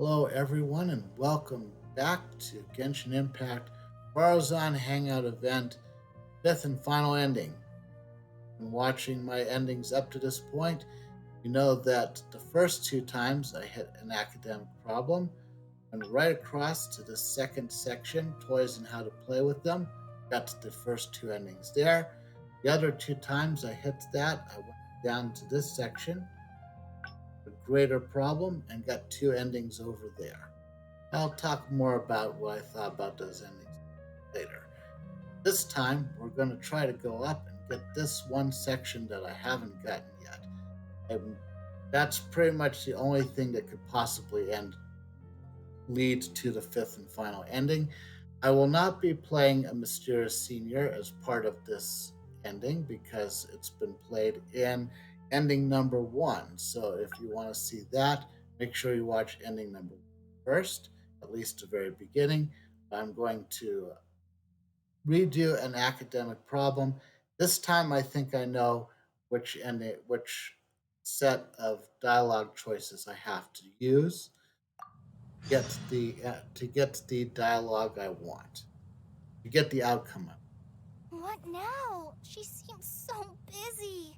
Hello, everyone, and welcome back to Genshin Impact Faruzan Hangout event, fifth and final ending. And watching my endings up to this point, you know that the first two times I hit an academic problem, and right across to the second section, toys and how to play with them, got the first two endings there. The other two times I hit that, I went down to this section, a greater problem, and got two endings over there. I'll talk more about what I thought about those endings later. This time, we're going to try to go up and get this one section that I haven't gotten yet. And that's pretty much the only thing that could possibly lead to the fifth and final ending. I will not be playing a mysterious senior as part of this ending because it's been played in ending number one. So if you want to see that, make sure you watch ending number one first, at least the very beginning. I'm going to redo an academic problem. This time I think I know which set of dialogue choices I have to use to get the dialogue I want, to get the outcome I want. What now? She seems so busy.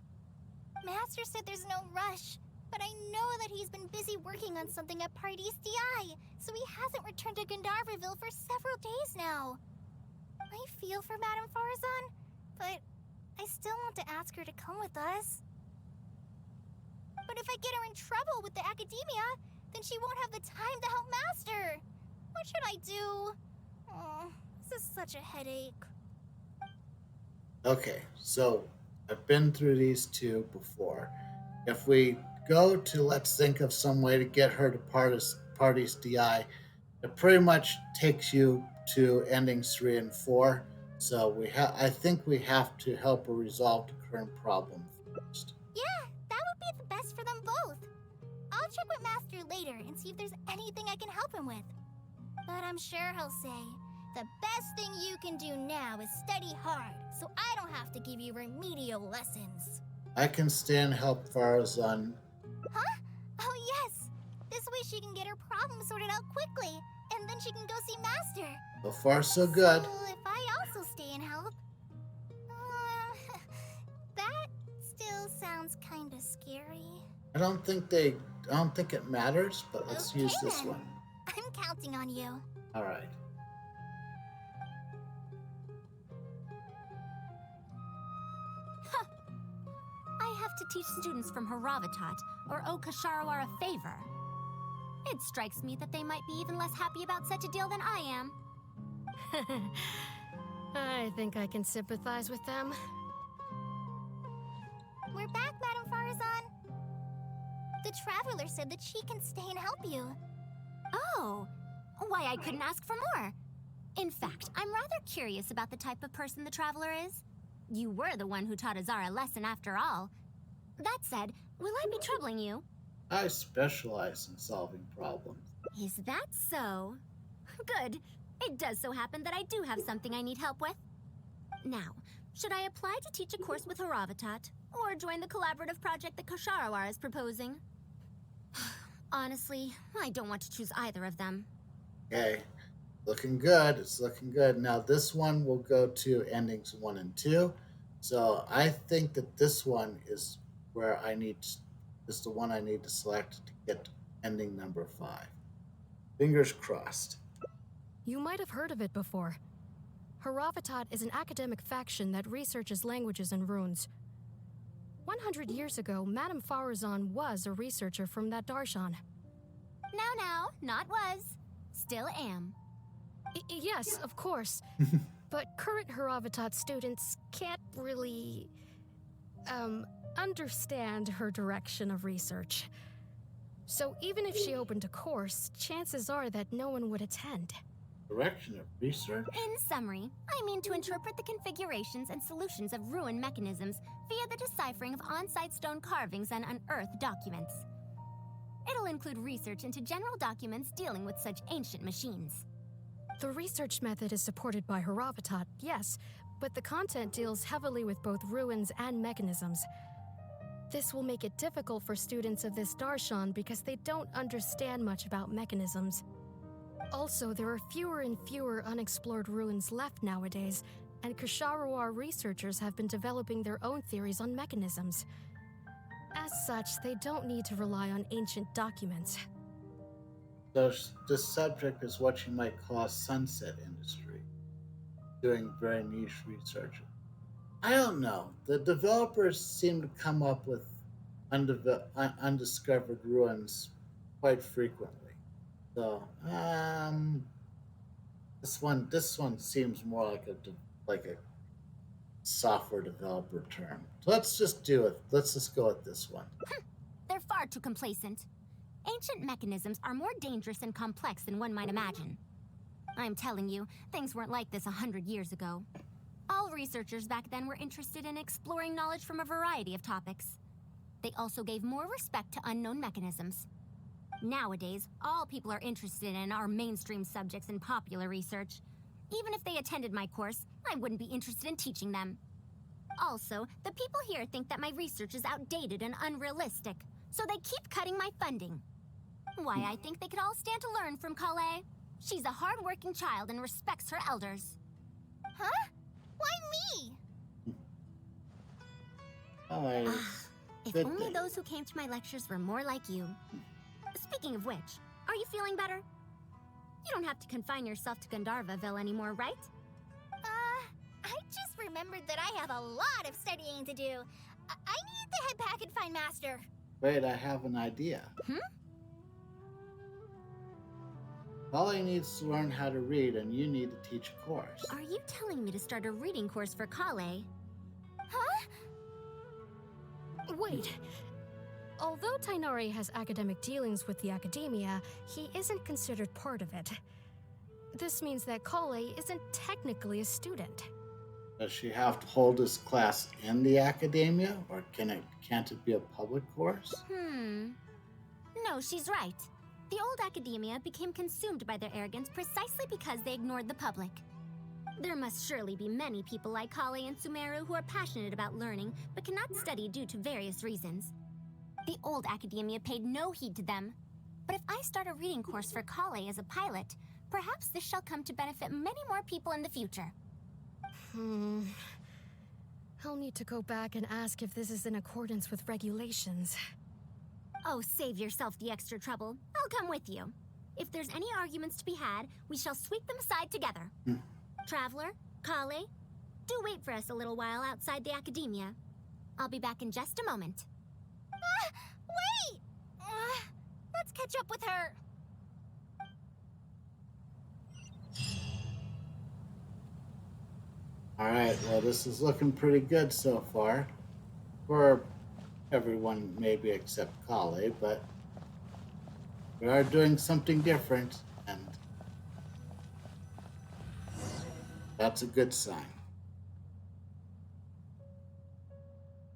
Master said there's no rush, but I know that he's been busy working on something at Party's DI, so he hasn't returned to Gandharville for several days now. I feel for Madame Faruzan, but I still want to ask her to come with us. But if I get her in trouble with the academia, then she won't have the time to help Master. What should I do? Oh, this is such a headache. Okay, so I've been through these two before. If we go to let's think of some way to get her to Party's DI, it pretty much takes you to endings 3 and 4. So I think we have to help her resolve the current problem first. Yeah, that would be the best for them both. I'll check with Master later and see if there's anything I can help him with. But I'm sure he'll say, the best thing you can do now is study hard, so I don't have to give you remedial lessons. I can stand help Faruzan. Huh? Oh yes! This way she can get her problem sorted out quickly, and then she can go see Master. So far, so good. So if I also stay and help... that still sounds kinda scary. I don't think it matters, but let's Okay, use this then. one. I'm counting on you. All right. I have to teach students from Haravatat or owe Kasharawar a favor. It strikes me that they might be even less happy about such a deal than I am. I think I can sympathize with them. We're back, Madame Faruzan. The Traveler said that she can stay and help you. Oh, why I couldn't ask for more. In fact, I'm rather curious about the type of person the Traveler is. You were the one who taught Azara a lesson after all. That said, will I be troubling you? I specialize in solving problems. Is that so? Good. It does so happen that I do have something I need help with. Now, should I apply to teach a course with Haravatat, or join the collaborative project that Kasharawar is proposing? Honestly, I don't want to choose either of them. Okay, looking good. It's looking good. Now this one will go to endings 1 and 2. So I think that this one is the one I need to select to get ending number 5. Fingers crossed. You might have heard of it before. Haravatat is an academic faction that researches languages and runes. 100 years ago, Madame Faruzan was a researcher from that darshan. Now, not was. Still am. Yes, of course. But current Haravatat students can't really, understand her direction of research. So even if she opened a course, chances are that no one would attend. Direction of research? In summary, I mean to interpret the configurations and solutions of ruin mechanisms via the deciphering of on-site stone carvings and unearthed documents. It'll include research into general documents dealing with such ancient machines. The research method is supported by Haravatat, yes, but the content deals heavily with both ruins and mechanisms. This will make it difficult for students of this darshan because they don't understand much about mechanisms. Also, there are fewer and fewer unexplored ruins left nowadays, and Ksharawar researchers have been developing their own theories on mechanisms. As such, they don't need to rely on ancient documents. So this subject is what you might call a sunset industry, doing very niche research. I don't know. The developers seem to come up with undiscovered ruins quite frequently. So, this one seems more like a software developer term. So let's just do it. Let's just go with this one. They're far too complacent. Ancient mechanisms are more dangerous and complex than one might imagine. I'm telling you, things weren't like this 100 years ago. All researchers back then were interested in exploring knowledge from a variety of topics. They also gave more respect to unknown mechanisms. Nowadays, all people are interested in are mainstream subjects in popular research. Even if they attended my course, I wouldn't be interested in teaching them. Also, the people here think that my research is outdated and unrealistic, so they keep cutting my funding. Why, I think they could all stand to learn from Kale. She's a hard-working child and respects her elders. Huh? Why me? If only those who came to my lectures were more like you. Speaking of which, are you feeling better? You don't have to confine yourself to Gandharvaville anymore, right? I just remembered that I have a lot of studying to do. I need to head back and find Master. Wait, I have an idea. Polly needs to learn how to read, and you need to teach a course. Are you telling me to start a reading course for Kale? Huh? Wait. Although Tainari has academic dealings with the academia, he isn't considered part of it. This means that Kale isn't technically a student. Does she have to hold this class in the academia, or can't it be a public course? No, she's right. The old academia became consumed by their arrogance precisely because they ignored the public. There must surely be many people like Kale and Sumeru who are passionate about learning, but cannot study due to various reasons. The old academia paid no heed to them. But if I start a reading course for Kale as a pilot, perhaps this shall come to benefit many more people in the future. I'll need to go back and ask if this is in accordance with regulations. Oh, save yourself the extra trouble. I'll come with you. If there's any arguments to be had, we shall sweep them aside together. Traveler, Kale, do wait for us a little while outside the academia. I'll be back in just a moment. Wait! Let's catch up with her. Alright, well, this is looking pretty good so far. For everyone, maybe except Kale, but we are doing something different, and that's a good sign.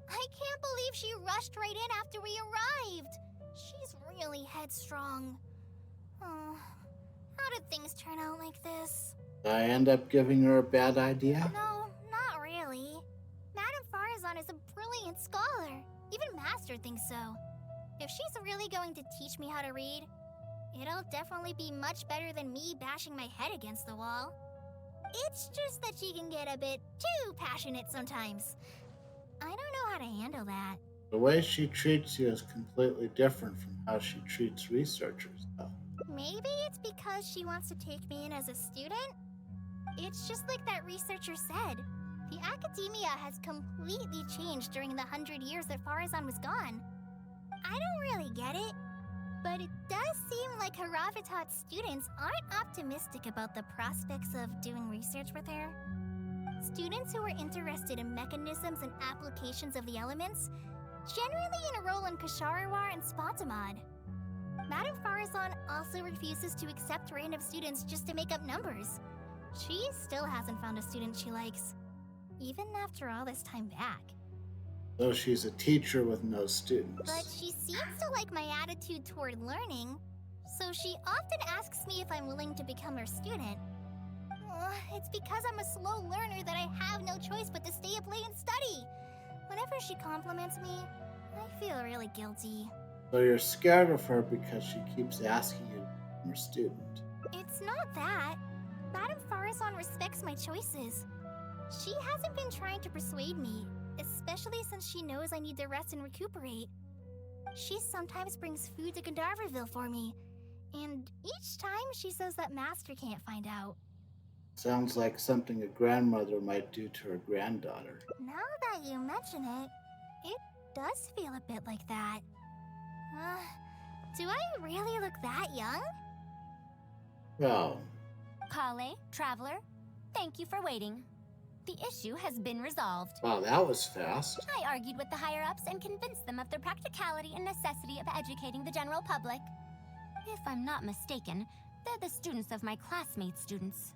I can't believe she rushed right in after we arrived. She's really headstrong. Oh, how did things turn out like this? Did I end up giving her a bad idea? No, not really. Madame Faruzan is a brilliant scholar. Even Master thinks so. If she's really going to teach me how to read, it'll definitely be much better than me bashing my head against the wall. It's just that she can get a bit too passionate sometimes. I don't know how to handle that. The way she treats you is completely different from how she treats researchers, though. Maybe it's because she wants to take me in as a student? It's just like that researcher said. The academia has completely changed during the 100 years that Faruzan was gone. I don't really get it, but it does seem like Haravatat's students aren't optimistic about the prospects of doing research with her. Students who are interested in mechanisms and applications of the elements generally enroll in Ksharawar and Spontamod. Madame Faruzan also refuses to accept random students just to make up numbers. She still hasn't found a student she likes, even after all this time back. So she's a teacher with no students. But she seems to like my attitude toward learning, so she often asks me if I'm willing to become her student. It's because I'm a slow learner that I have no choice but to stay up late and study. Whenever she compliments me, I feel really guilty. So you're scared of her because she keeps asking you to become her student. It's not that. Madame Faruzan respects my choices. She hasn't been trying to persuade me, especially since she knows I need to rest and recuperate. She sometimes brings food to Gandharvaville for me, and each time she says that Master can't find out. Sounds like something a grandmother might do to her granddaughter. Now that you mention it, it does feel a bit like that. Do I really look that young? Well, Kale, Traveler, thank you for waiting. The issue has been resolved. wow, that was fast. I argued with the higher-ups and convinced them of the practicality and necessity of educating the general public. If I'm not mistaken, they're the students of my classmates' students.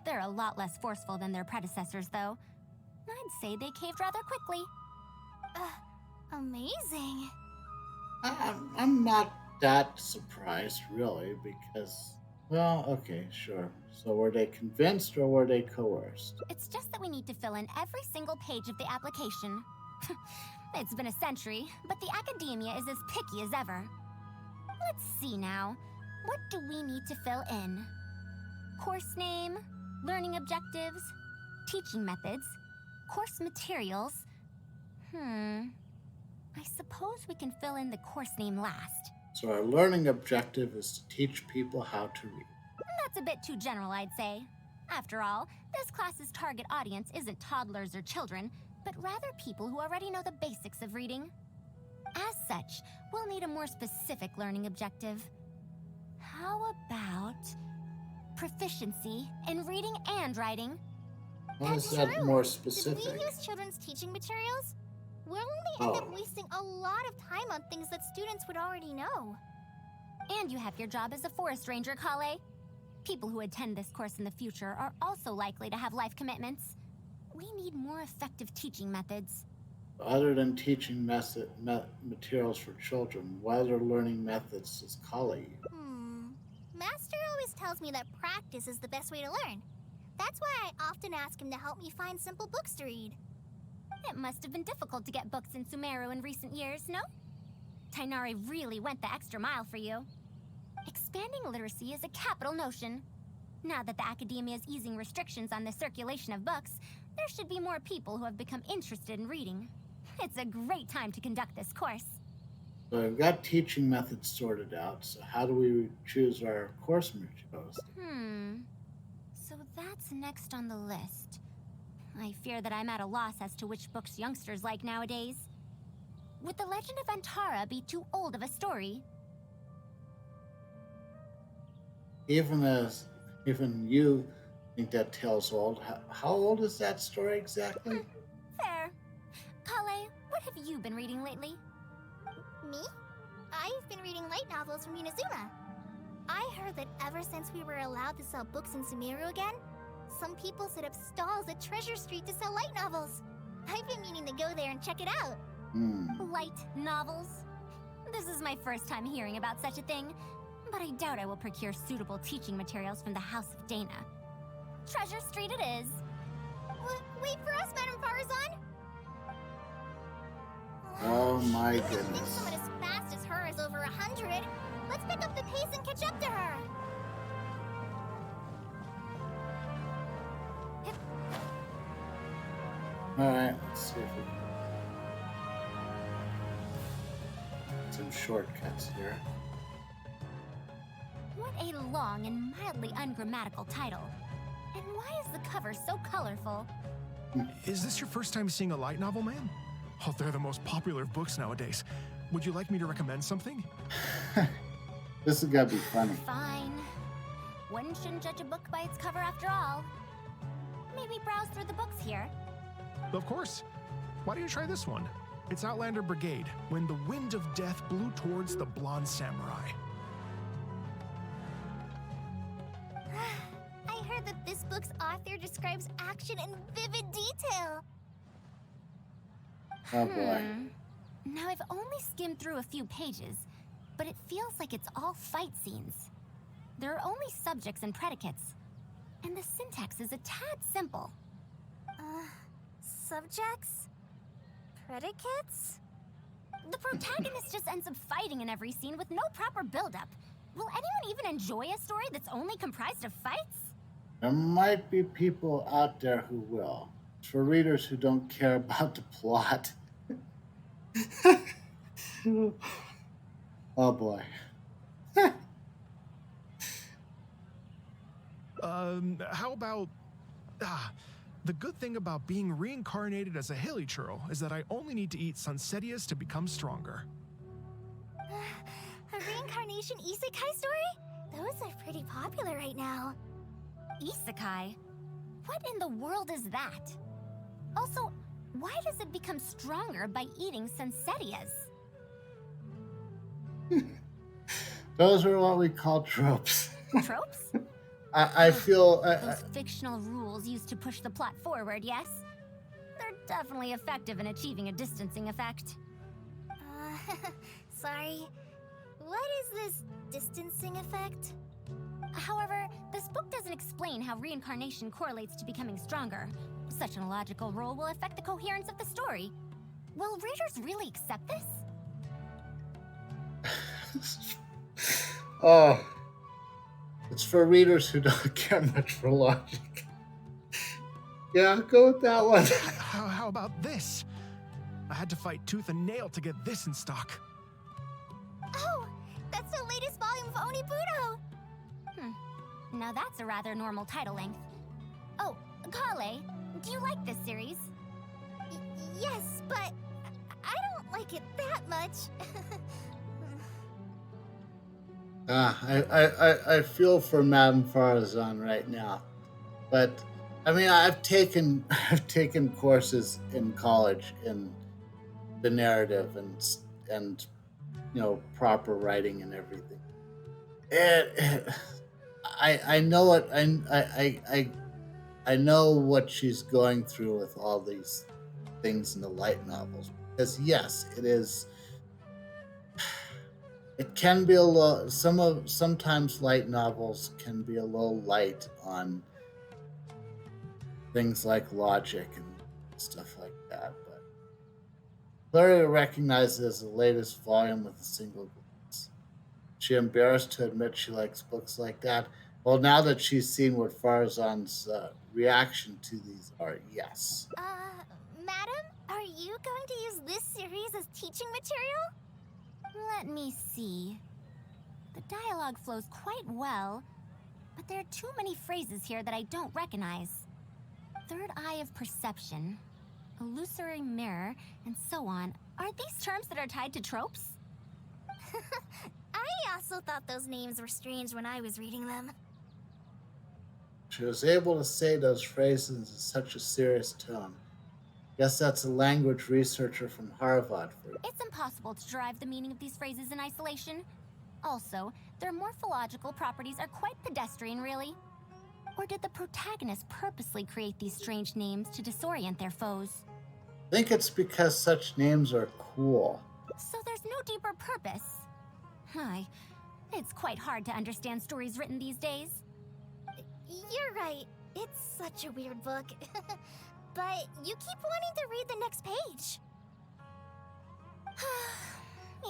They're a lot less forceful than their predecessors, though. I'd say they caved rather quickly. Amazing. I'm not that surprised, really, because, well, okay, sure. So were they convinced or were they coerced? It's just that we need to fill in every single page of the application. It's been a century, but the academia is as picky as ever. Let's see now. What do we need to fill in? Course name, learning objectives, teaching methods, course materials. I suppose we can fill in the course name last. So our learning objective is to teach people how to read. That's a bit too general, I'd say. After all, this class's target audience isn't toddlers or children, but rather people who already know the basics of reading. As such, we'll need a more specific learning objective. How about proficiency in reading and writing? How is That's that true. more Did specific? we use children's teaching materials? We'll only end up Oh. wasting a lot of time on things that students would already know. And you have your job as a forest ranger, Kale. People who attend this course in the future are also likely to have life commitments. We need more effective teaching methods. Other than teaching materials for children, what other learning methods does Kala use? Master always tells me that practice is the best way to learn. That's why I often ask him to help me find simple books to read. It must have been difficult to get books in Sumeru in recent years, no? Tainari really went the extra mile for you. Expanding literacy is a capital notion. Now that the academia is easing restrictions on the circulation of books, there should be more people who have become interested in reading. It's a great time to conduct this course. So we've got teaching methods sorted out, so how do we choose our course materials? So that's next on the list. I fear that I'm at a loss as to which books youngsters like nowadays. Would The Legend of Antara be too old of a story? Even you think that tale's old. How old is that story exactly? Fair. Kale, what have you been reading lately? Me? I've been reading light novels from Inazuma. I heard that ever since we were allowed to sell books in Sumeru again, some people set up stalls at Treasure Street to sell light novels. I've been meaning to go there and check it out. Light novels? This is my first time hearing about such a thing, but I doubt I will procure suitable teaching materials from the House of Dana. Treasure Street it is. Wait for us, Madame Faruzan! Oh my I wouldn't think goodness. someone as fast as her is over 100. Let's pick up the pace and catch up to her. Alright, let's see if we can. Some shortcuts here. What a long and mildly ungrammatical title. And why is the cover so colorful? Is this your first time seeing a light novel, ma'am? Oh, they're the most popular of books nowadays. Would you like me to recommend something? This is gonna be funny. Fine. One shouldn't judge a book by its cover after all. Maybe browse through the books here. Of course. Why don't you try this one? It's Outlander Brigade, When the Wind of Death Blew Towards the Blonde Samurai. I heard that this book's author describes action in vivid detail. Oh boy. Now, I've only skimmed through a few pages, but it feels like it's all fight scenes. There are only subjects and predicates, and the syntax is a tad simple. Subjects? Predicates? The protagonist just ends up fighting in every scene with no proper build-up. Will anyone even enjoy a story that's only comprised of fights? There might be people out there who will. It's for readers who don't care about the plot. Oh boy. How about... the good thing about being reincarnated as a hilly churl is that I only need to eat Sunsetias to become stronger. A reincarnation isekai story? Those are pretty popular right now. Isekai? What in the world is that? Also, why does it become stronger by eating Sunsetias? Those are what we call tropes. Tropes? I feel... Those fictional rules used to push the plot forward, yes? They're definitely effective in achieving a distancing effect. Sorry. What is this distancing effect? However, this book doesn't explain how reincarnation correlates to becoming stronger. Such an illogical rule will affect the coherence of the story. Will readers really accept this? Oh, it's for readers who don't care much for logic. Yeah, go with that one. How about this? I had to fight tooth and nail to get this in stock. Oh, that's the latest volume of Onibudo! Now that's a rather normal title length. Oh, Kale, do you like this series? Yes, but I don't like it that much. I feel for Madame Faruzan right now, but I mean I've taken courses in college in the narrative and proper writing and everything. I know it. I know what she's going through with all these things in the light novels. Because yes, it is. It can be a low. Sometimes light novels can be a little light on things like logic and stuff like that. But Claria recognizes the latest volume with a single glance. She embarrassed to admit she likes books like that. Well, now that she's seen what Faruzan's reaction to these are, yes. Madam, are you going to use this series as teaching material? Let me see. The dialogue flows quite well, but there are too many phrases here that I don't recognize. Third eye of perception, illusory mirror, and so on. Are these terms that are tied to tropes? I also thought those names were strange when I was reading them. She was able to say those phrases in such a serious tone. Guess that's a language researcher from Harvard for you. It's impossible to derive the meaning of these phrases in isolation. Also, their morphological properties are quite pedestrian, really. Or did the protagonist purposely create these strange names to disorient their foes? I think it's because such names are cool. So there's no deeper purpose. Hi. It's quite hard to understand stories written these days. You're right. It's such a weird book. But you keep wanting to read the next page.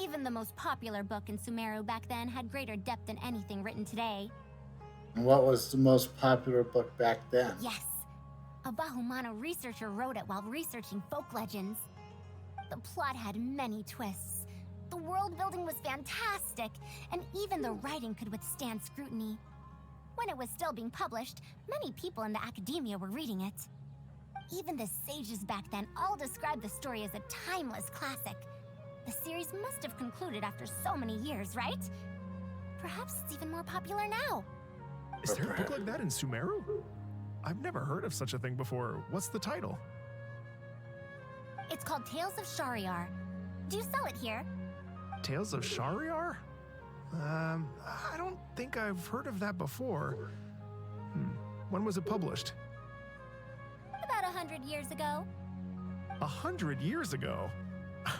Even the most popular book in Sumeru back then had greater depth than anything written today. And what was the most popular book back then? Yes. A Bahumano researcher wrote it while researching folk legends. The plot had many twists. The world building was fantastic, and even the writing could withstand scrutiny. When it was still being published, many people in the academia were reading it. Even the sages back then all described the story as a timeless classic. The series must have concluded after so many years, right? Perhaps it's even more popular now. Is there a book like that in Sumeru? I've never heard of such a thing before. What's the title? It's called Tales of Shariar. Do you sell it here? Tales of Shariar? I don't think I've heard of that before. When was it published? About 100 years ago. 100 years ago?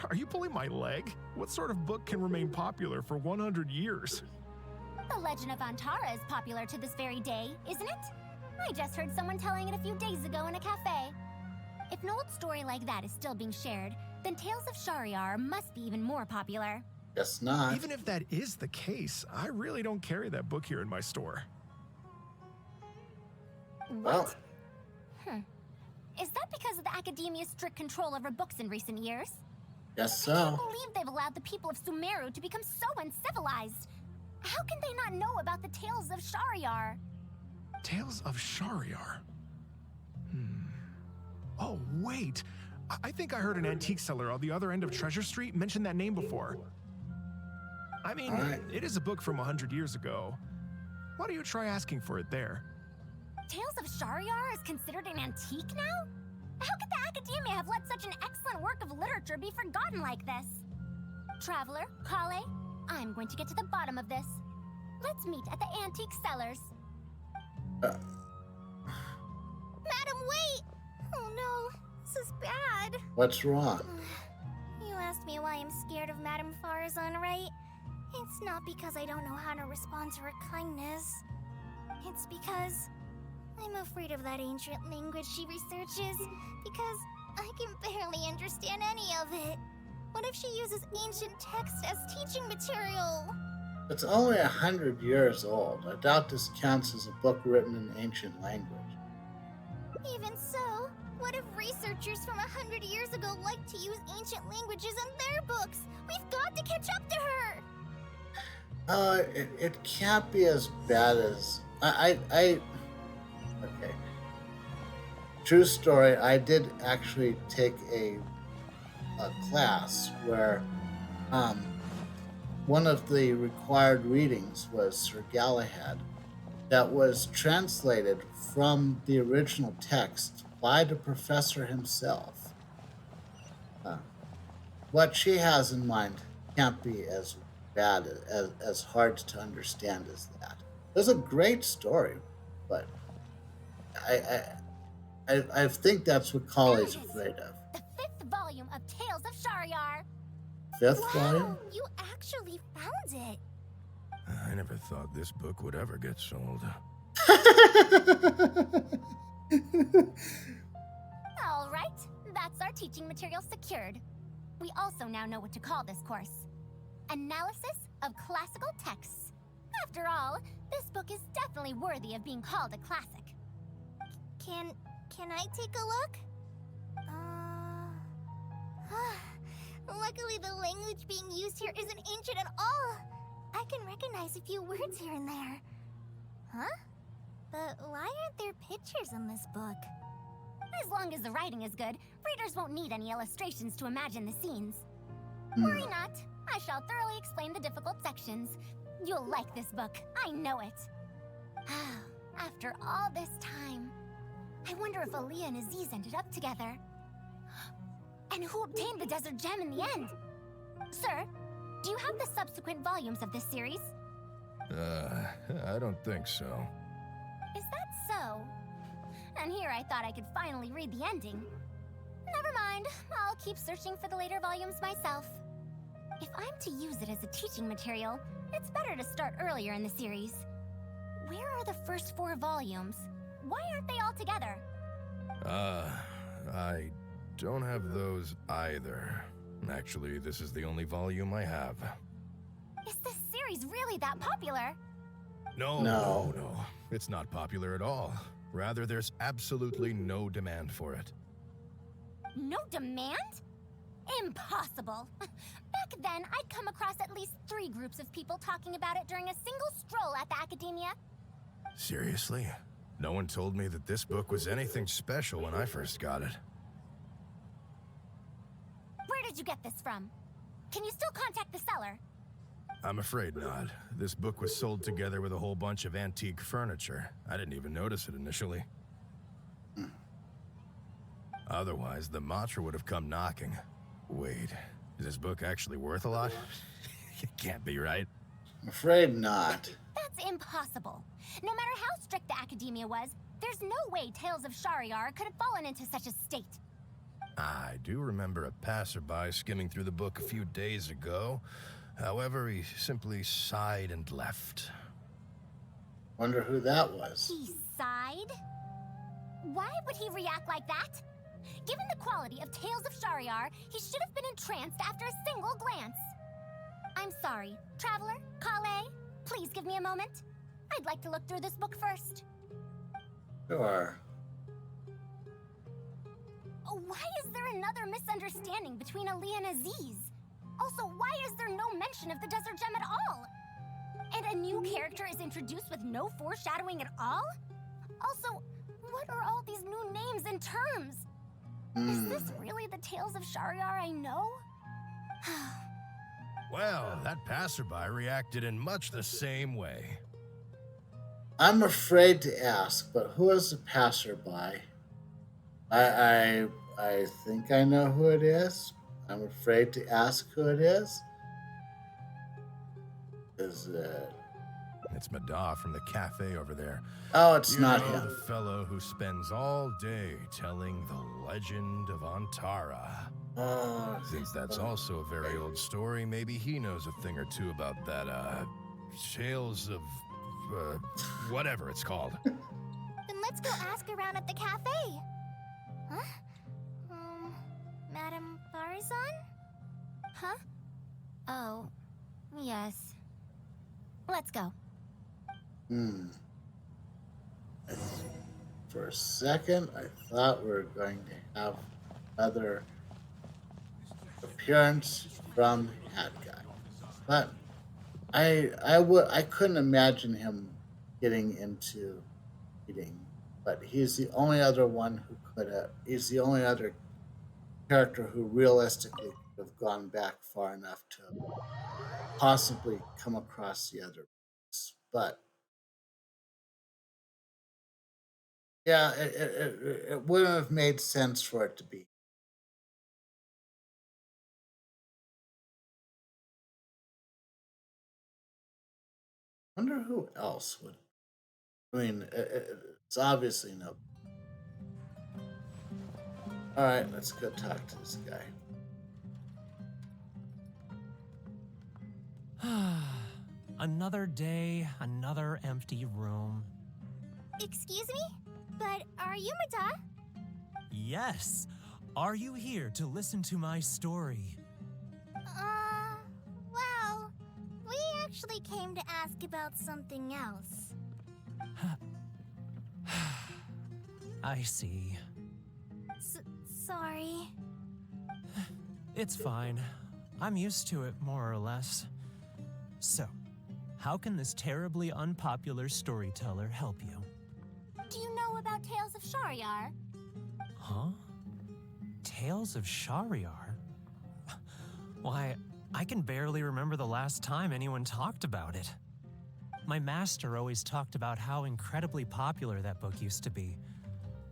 Are you pulling my leg? What sort of book can remain popular for 100 years? The Legend of Antara is popular to this very day, isn't it? I just heard someone telling it a few days ago in a cafe. If an old story like that is still being shared, then Tales of Shariar must be even more popular. Guess not. Even if that is the case, I really don't carry that book here in my store. Well, What? Is that because of the Academia's strict control over books in recent years? guess I can't so. believe they've allowed the people of Sumeru to become so uncivilized. How can they not know about the Tales of Shariar? Tales of Shariar. Oh, wait. I think I heard an antique seller on the other end of Treasure Street mention that name before. I mean, Alright. it is a book from 100 years ago. Why don't you try asking for it there? Tales of Shariar is considered an antique now? How could the Academia have let such an excellent work of literature be forgotten like this? Traveler, Kale, I'm going to get to the bottom of this. Let's meet at the antique sellers. Madam, wait! Oh no, this is bad. What's wrong? You asked me why I'm scared of Madame Faruzan, right? It's not because I don't know how to respond to her kindness. It's because I'm afraid of that ancient language she researches, because I can barely understand any of it. What if she uses ancient text as teaching material? It's only 100 years old. I doubt this counts as a book written in ancient language. Even so, what if researchers from 100 years ago like to use ancient languages in their books? We've got to catch up to her! It can't be as bad as... Okay. True story, I did actually take a class where one of the required readings was Sir Galahad that was translated from the original text by the professor himself. What she has in mind can't be as bad, as hard to understand as that. It's a great story, but I think that's what Kali's afraid of. The 5th volume of Tales of Shariar. Fifth volume? Wow, you actually found it! I never thought this book would ever get sold. All right, that's our teaching material secured. We also now know what to call this course. Analysis of Classical Texts. After all, this book is definitely worthy of being called a classic. Can I take a look? Luckily the language being used here isn't ancient at all. I can recognize a few words here and there. Huh? But why aren't there pictures in this book? As long as the writing is good, readers won't need any illustrations to imagine the scenes. Hmm. Worry not. I shall thoroughly explain the difficult sections. You'll like this book. I know it. After all this time, I wonder if Aaliyah and Aziz ended up together. And who obtained the desert gem in the end? Sir, do you have the subsequent volumes of this series? I don't think so. Is that so? And here I thought I could finally read the ending. Never mind. I'll keep searching for the later volumes myself. If I'm to use it as a teaching material, it's better to start earlier in the series. Where are the first 4 volumes? Why aren't they all together? I don't have those either. Actually, this is the only volume I have. Is this series really that popular? No. It's not popular at all. Rather, there's absolutely no demand for it. No demand? Impossible. Back then, I'd come across at least 3 groups of people talking about it during a single stroll at the Academia. Seriously? No one told me that this book was anything special when I first got it. Where did you get this from? Can you still contact the seller? I'm afraid not. This book was sold together with a whole bunch of antique furniture. I didn't even notice it initially. Otherwise, the Matra would have come knocking. Wait, is this book actually worth a lot? It can't be, right? I'm afraid not. That's impossible. No matter how strict the Academia was, there's no way Tales of Shariar could have fallen into such a state. I do remember a passerby skimming through the book a few days ago. However, he simply sighed and left. Wonder who that was. He sighed? Why would he react like that? Given the quality of Tales of Shariar, he should have been entranced after a single glance. I'm sorry. Traveler, Kale, please give me a moment. I'd like to look through this book first. Sure. Why is there another misunderstanding between Ali and Aziz? Also, why is there no mention of the Desert Gem at all? And a new character is introduced with no foreshadowing at all? Also, what are all these new names and terms? Is this really the Tales of Shariar I know? Well, that passerby reacted in much the same way. I'm afraid to ask, but who is the passerby? I think I know who it is. I'm afraid to ask who it is. Is it? It's Madar from the cafe over there. Oh, it's not You know, him. the fellow who spends all day telling the legend of Antara. Oh, Since that's also a very old story, maybe he knows a thing or two about that, Tales of, whatever it's called. Then let's go ask around at the cafe. Huh? Madame Faruzan? Huh? Oh, yes. Let's go. For a second, I thought we were going to have another appearance from Hat Guy, but I couldn't imagine him getting into eating. But he's the only other one who could have. He's the only other character who realistically could have gone back far enough to possibly come across the other ones. But yeah, it wouldn't have made sense for it to be. I wonder who else would. I mean, it's obviously no. All right, let's go talk to this guy. Another day, another empty room. Excuse me? But are you Mada? Yes! Are you here to listen to my story? Well, we actually came to ask about something else. I see. Sorry. It's fine. I'm used to it, more or less. So, how can this terribly unpopular storyteller help you? Do you know about Tales of Shariar? Huh? Tales of Shariar? Why, I can barely remember the last time anyone talked about it. My master always talked about how incredibly popular that book used to be.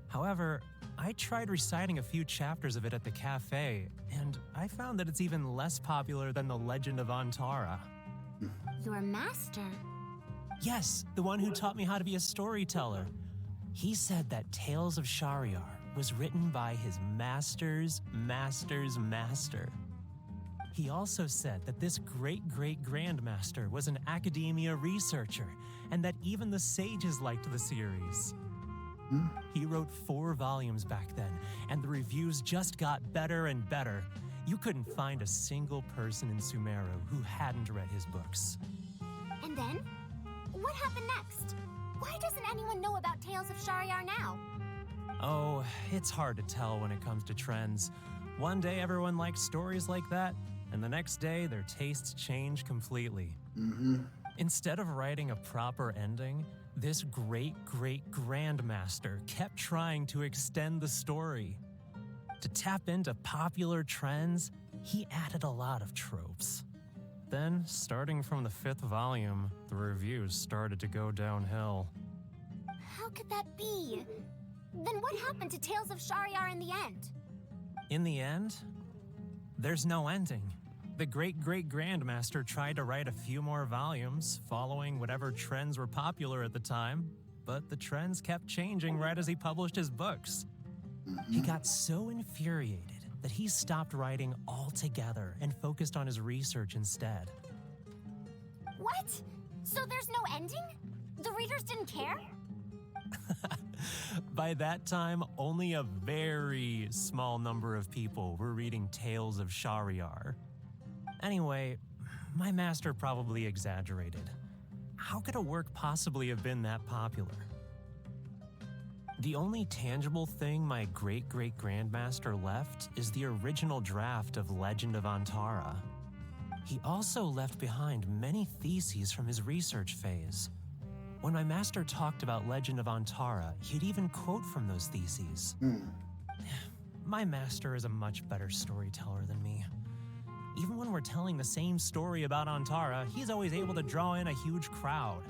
However, I tried reciting a few chapters of it at the cafe, and I found that it's even less popular than the Legend of Antara. Your master? Yes, the one who taught me how to be a storyteller. He said that Tales of Shariar was written by his master's master's master. He also said that this great-great-grandmaster was an academia researcher, and that even the sages liked the series. He wrote 4 volumes back then, and the reviews just got better and better. You couldn't find a single person in Sumeru who hadn't read his books. And then? What happened next? Why doesn't anyone know about Tales of Shariar now? Oh, it's hard to tell when it comes to trends. One day everyone likes stories like that, and the next day their tastes change completely. Instead of writing a proper ending, this great-great-grandmaster kept trying to extend the story. To tap into popular trends, he added a lot of tropes. Then, starting from the 5th volume, the reviews started to go downhill. How could that be? Then what happened to Tales of Shariar in the end? In the end, there's no ending. The great-great-grandmaster tried to write a few more volumes, following whatever trends were popular at the time, but the trends kept changing right as he published his books. He got so infuriated that he stopped writing altogether and focused on his research instead. What? So there's no ending? The readers didn't care? By that time, only a very small number of people were reading Tales of Shahryar. Anyway, my master probably exaggerated. How could a work possibly have been that popular? The only tangible thing my great-great-grandmaster left is the original draft of Legend of Antara. He also left behind many theses from his research phase. When my master talked about Legend of Antara, he'd even quote from those theses. My master is a much better storyteller than me. Even when we're telling the same story about Antara, he's always able to draw in a huge crowd.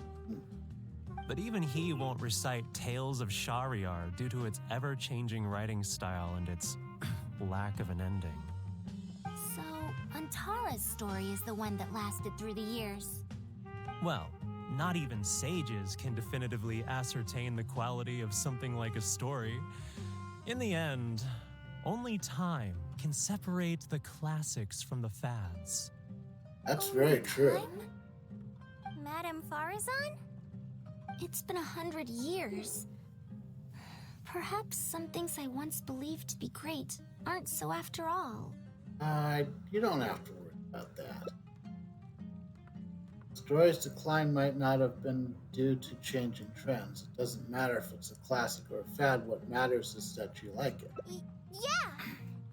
But even he won't recite Tales of Shahryar due to its ever-changing writing style and its lack of an ending. So, Antara's story is the one that lasted through the years. Well, not even sages can definitively ascertain the quality of something like a story. In the end, only time can separate the classics from the fads. That's very true. Madame Faruzan? It's been 100 years. Perhaps some things I once believed to be great aren't so after all. You don't have to worry about that. Story's decline might not have been due to changing trends. It doesn't matter if it's a classic or a fad. What matters is that you like it. Yeah!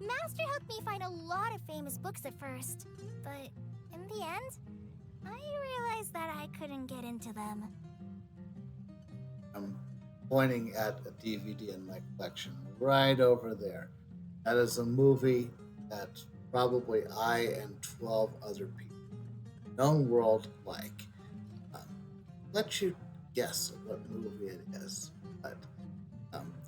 Master helped me find a lot of famous books at first, but in the end, I realized that I couldn't get into them. I'm pointing at a DVD in my collection right over there. That is a movie that probably I and 12 other people in the known world like. Let you guess what movie it is. But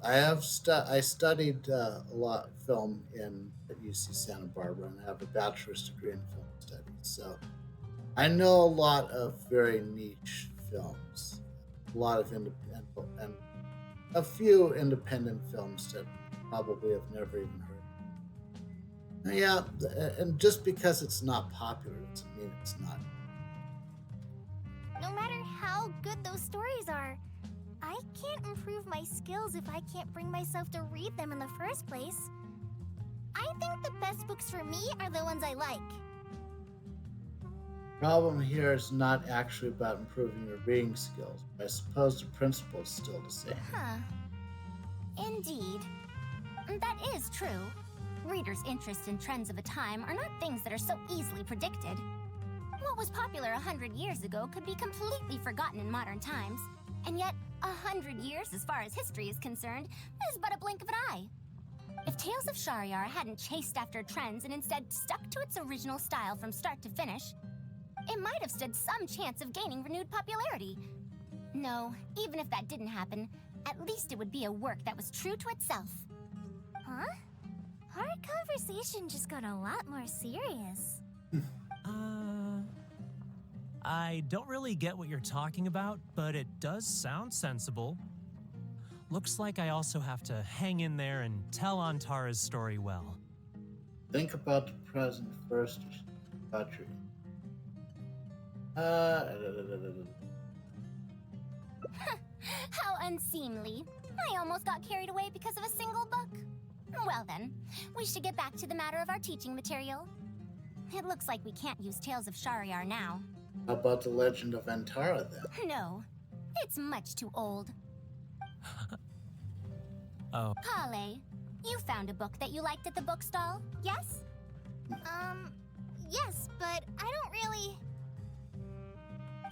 I studied a lot of film at UC Santa Barbara, and I have a bachelor's degree in film studies. So I know a lot of very niche films, a lot of independent, and a few independent films that probably have never even heard. Yeah, and just because it's not popular doesn't mean it's not. No matter how good those stories are, I can't improve my skills if I can't bring myself to read them in the first place. I think the best books for me are the ones I like. Problem here is not actually about improving your reading skills, but I suppose the principle is still the same. Huh. Indeed. That is true. Readers' interests and trends of a time are not things that are so easily predicted. What was popular 100 years ago could be completely forgotten in modern times, and yet 100 years, as far as history is concerned, is but a blink of an eye. If Tales of Shahryar hadn't chased after trends and instead stuck to its original style from start to finish, it might have stood some chance of gaining renewed popularity. No, even if that didn't happen, at least it would be a work that was true to itself. Huh? Our conversation just got a lot more serious. I don't really get what you're talking about, but it does sound sensible. Looks like I also have to hang in there and tell Antara's story well. Think about the present first, about your... How unseemly. I almost got carried away because of a single book. Well then, we should get back to the matter of our teaching material. It looks like we can't use Tales of Shahryar now. How about the Legend of Antara, then? No, it's much too old. Oh. Kale, you found a book that you liked at the bookstall, yes? Yes, but I don't really...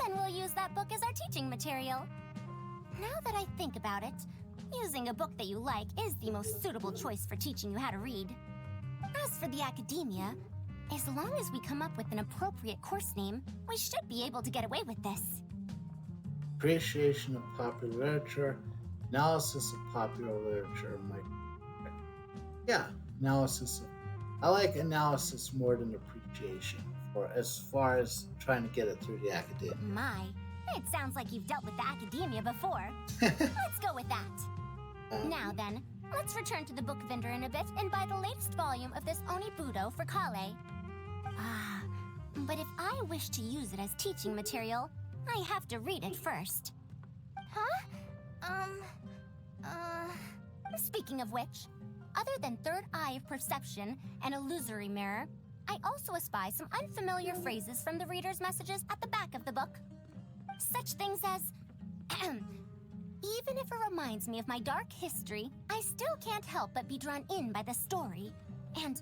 Then we'll use that book as our teaching material. Now that I think about it, using a book that you like is the most suitable choice for teaching you how to read. As for the academia, as long as we come up with an appropriate course name, we should be able to get away with this. Appreciation of popular literature, analysis of popular literature might... Yeah, analysis. I like analysis more than appreciation, for as far as trying to get it through the academia. My, it sounds like you've dealt with the academia before. Let's go with that. Now then, let's return to the book vendor in a bit and buy the latest volume of this Onibudo for Kale. Ah, but if I wish to use it as teaching material, I have to read it first. Huh? Speaking of which, other than third eye of perception and illusory mirror, I also espy some unfamiliar phrases from the reader's messages at the back of the book. Such things as, even if it reminds me of my dark history, I still can't help but be drawn in by the story. And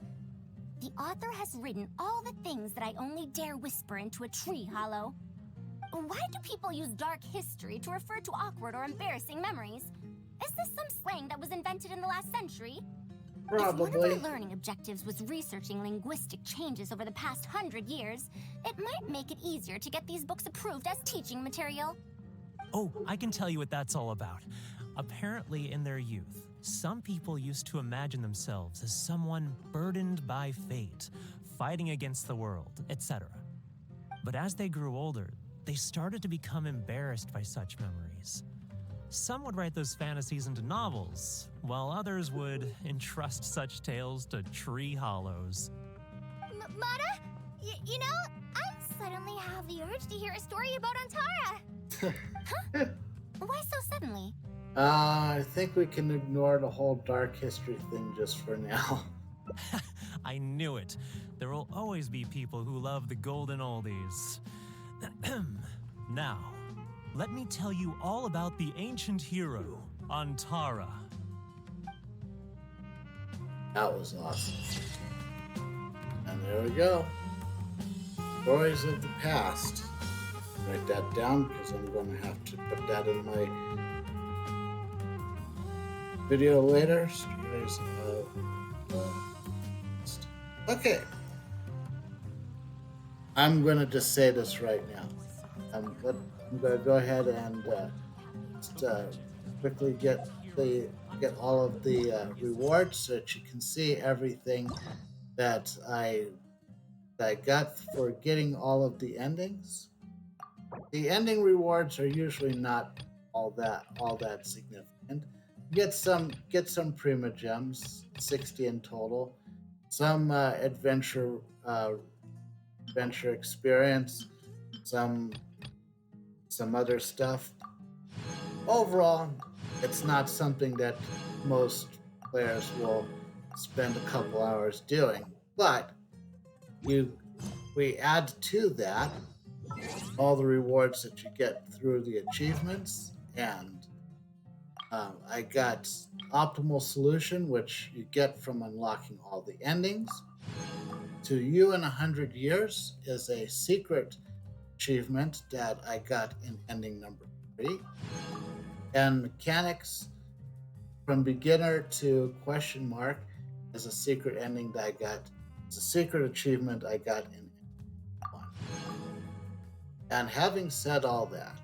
the author has written all the things that I only dare whisper into a tree hollow. Why do people use dark history to refer to awkward or embarrassing memories? Is this some slang that was invented in the last century? If one Probably. of my learning objectives was researching linguistic changes over the past 100 years, it might make it easier to get these books approved as teaching material. Oh, I can tell you what that's all about. Apparently, in their youth, some people used to imagine themselves as someone burdened by fate, fighting against the world, etc. But as they grew older, they started to become embarrassed by such memories. Some would write those fantasies into novels, while others would entrust such tales to tree hollows. Mata, you know, I suddenly have the urge to hear a story about Antara. Why so suddenly? I think we can ignore the whole dark history thing just for now. I knew it. There will always be people who love the golden oldies. Now, let me tell you all about the ancient hero, Antara. That was awesome. And there we go. Stories of the past. Write that down because I'm going to have to put that in my video later. Stories of the past. Okay. I'm going to just say this right now. I'm going to go ahead and just quickly get all of the rewards so that you can see everything that I got for getting all of the endings. The ending rewards are usually not all that significant. Get some Prima gems, 60 in total. Some adventure experience, some other stuff. Overall, it's not something that most players will spend a couple hours doing, but we add to that all the rewards that you get through the achievements, and I got Optimal Solution, which you get from unlocking all the endings. To You in 100 Years is a secret achievement that I got in ending number 3. And Mechanics from Beginner to Question Mark is a secret ending that I got. It's a secret achievement I got in 1. And having said all that,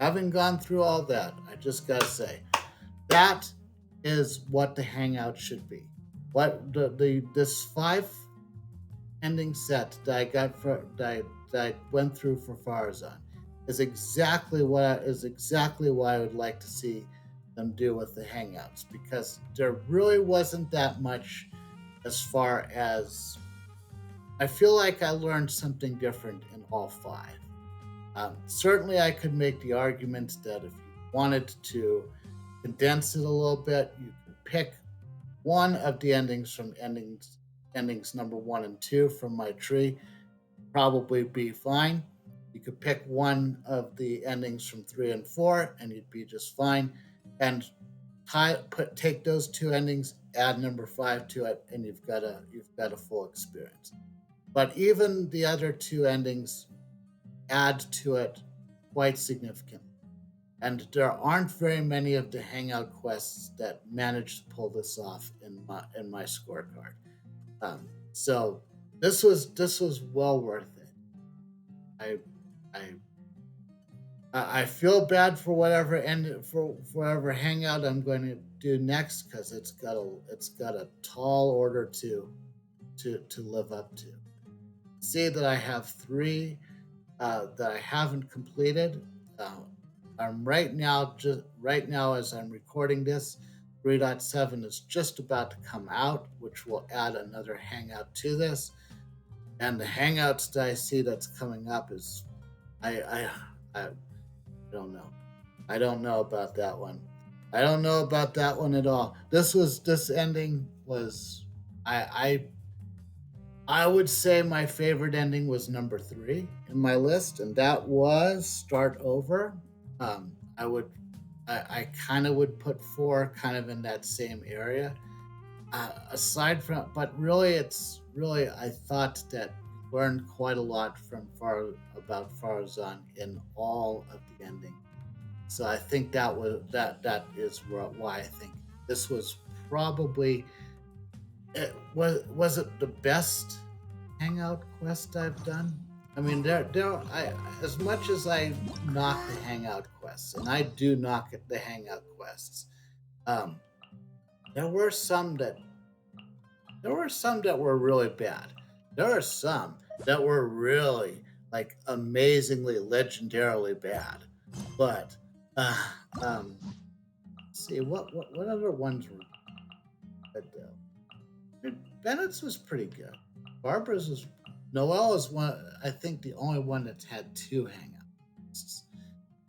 having gone through all that, I just gotta say, that is what the Hangout should be. What this 5 ending set that I got for that I went through for Faruzan is exactly what I would like to see them do with the Hangouts, because there really wasn't that much as far as I feel like I learned something different in all 5. Certainly, I could make the argument that if you wanted to condense it a little bit, you could pick one of the endings from endings number 1 and 2 from my tree, probably be fine. You could pick one of the endings from 3 and 4, and you'd be just fine. And take those 2 endings, add number 5 to it, and you've got a full experience. But even the other 2 endings add to it quite significantly. And there aren't very many of the Hangout quests that manage to pull this off in my scorecard. So this was well worth it. I feel bad for whatever Hangout I'm going to do next, because it's got a tall order to live up to. See that I have 3 that I haven't completed. I'm right now as I'm recording this, 3.7 is just about to come out, which will add another Hangout to this. And the Hangouts that I see that's coming up is I don't know. I don't know about that one. I don't know about that one at all. This ending was I would say my favorite ending was number 3 in my list, and that was Start Over. I would I kind of would put 4 kind of in that same area. Aside from, but really, it's really I thought that learned quite a lot from about Farzan in all of the ending. So I think that is why I think this was probably was it the best Hangout quest I've done. I mean, as much as I knock the Hangout quests, and I do knock at the Hangout quests, um, there were some that were really bad. There are some that were really like amazingly, legendarily bad. But uh, um, let's see what other ones were good though. Bennett's was pretty good. Barbara's was Noelle is one. I think the only one that's had 2 hangouts.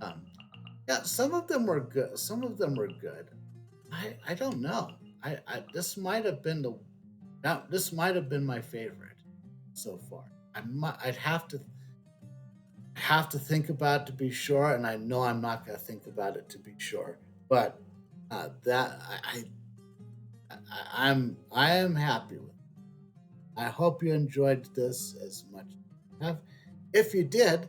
Um, yeah, some of them were good. Some of them were good. I don't know. This might have been this might have been my favorite so far. I'd have to think about it to be sure, and I know I'm not going to think about it to be sure. But that I am happy with. I hope you enjoyed this as much as I have. If you did,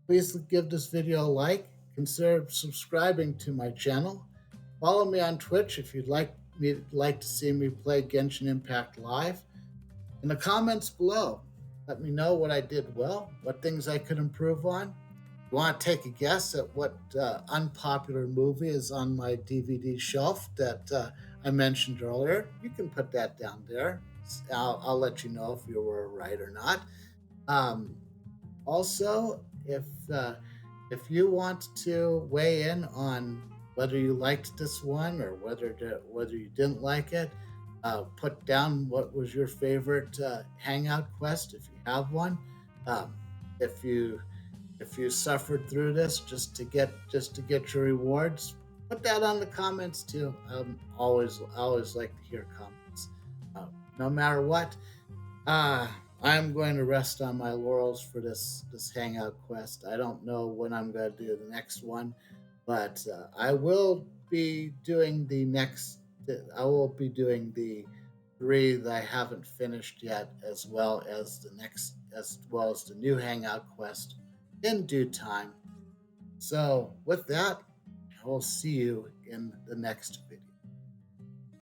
please give this video a like. Consider subscribing to my channel. Follow me on Twitch if you'd like to see me play Genshin Impact live. In the comments below, let me know what I did well, what things I could improve on. If you want to take a guess at what unpopular movie is on my DVD shelf that I mentioned earlier, you can put that down there. I'll let you know if you were right or not. Also, if you want to weigh in on whether you liked this one or whether you didn't like it, put down what was your favorite Hangout quest if you have one. If you suffered through this just to get your rewards, put that on the comments too. I always like to hear comments. No matter what, I'm going to rest on my laurels for this Hangout quest. I don't know when I'm going to do the next one, but I will be doing the next. I will be doing the 3 that I haven't finished yet, as well as the new Hangout quest in due time. So with that, I will see you in the next video.